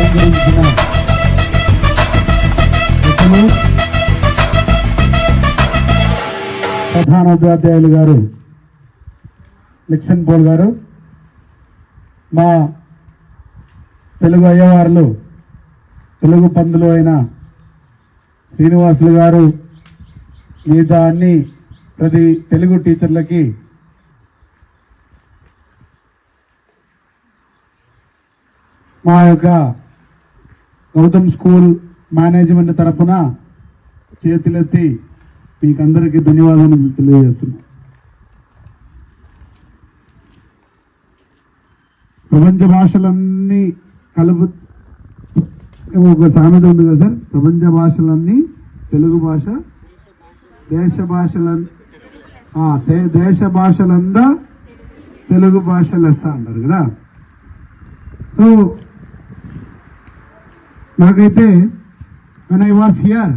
అలంకరించిన ప్రధాన ఉపాధ్యాయులు గారు లక్ష్మణ్ పోల్ గారు, మా తెలుగు అయ్యవార్లు తెలుగు పందులు అయిన శ్రీనివాసులు గారు, మిగతా అన్ని ప్రతి తెలుగు టీచర్లకి మా యొక్క గౌతమ్ స్కూల్ మేనేజ్మెంట్ తరఫున చేతులెత్తి మీకందరికీ ధన్యవాదాలు తెలియజేస్తున్నాం. ప్రపంచ భాషలన్నీ కలుపు ఒక సామెత ఉంది కదా సార్, ప్రపంచ భాషలన్నీ తెలుగు భాష, దేశ భాషలందా తెలుగు భాష లెస్స అంటారు కదా. సో నాకైతే when I was here,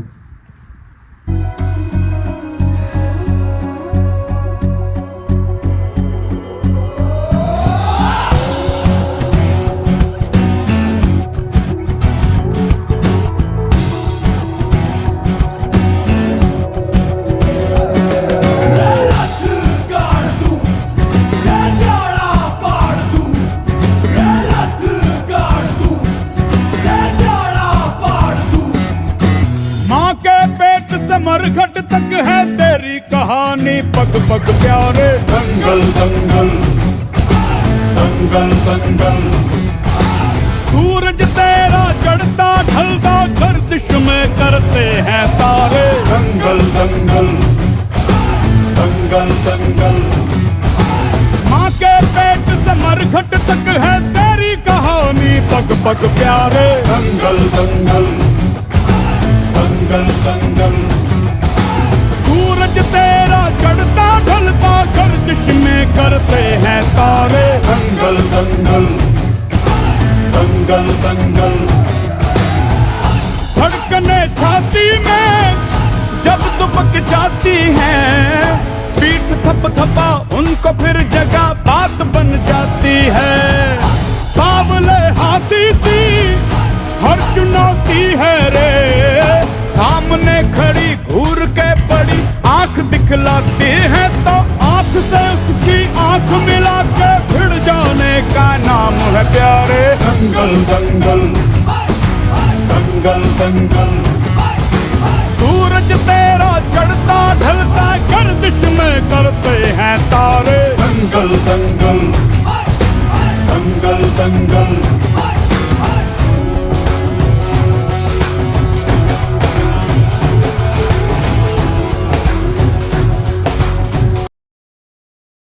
मरघट तक है तेरी कहानी, पग पग प्यारे दंगल दंगल दंगल दंगल। सूरज तेरा चढ़ता ढलता गर्दिश में करते हैं तारे, दंगल दंगल दंगल दंगल। माँ के पेट से मरघट तक है तेरी कहानी, पग पग प्यारे दंगल दंगल दंगल दंगल। सूरज तेरा चढ़ता ढलता गर्दिश में करते हैं तारे, दंगल दंगल दंगल दंगल। धड़कने छाती में जब दुबक जाती हैं, पीठ थप थपा उनको फिर जगह बात बन जाती है। बावले हाथी सी हर चुनौती है रे, सामने खड़ी घूर के बड़ी आंख दिखलाती है, तो आंख से उसकी आंख मिला के भिड़ जाने का नाम है प्यारे, दंगल दंगल दंगल दंगल। सूरज तेरा चढ़ता ढलता गर्दिश में करते हैं तारे, दंगल दंगल दंगल दंगल।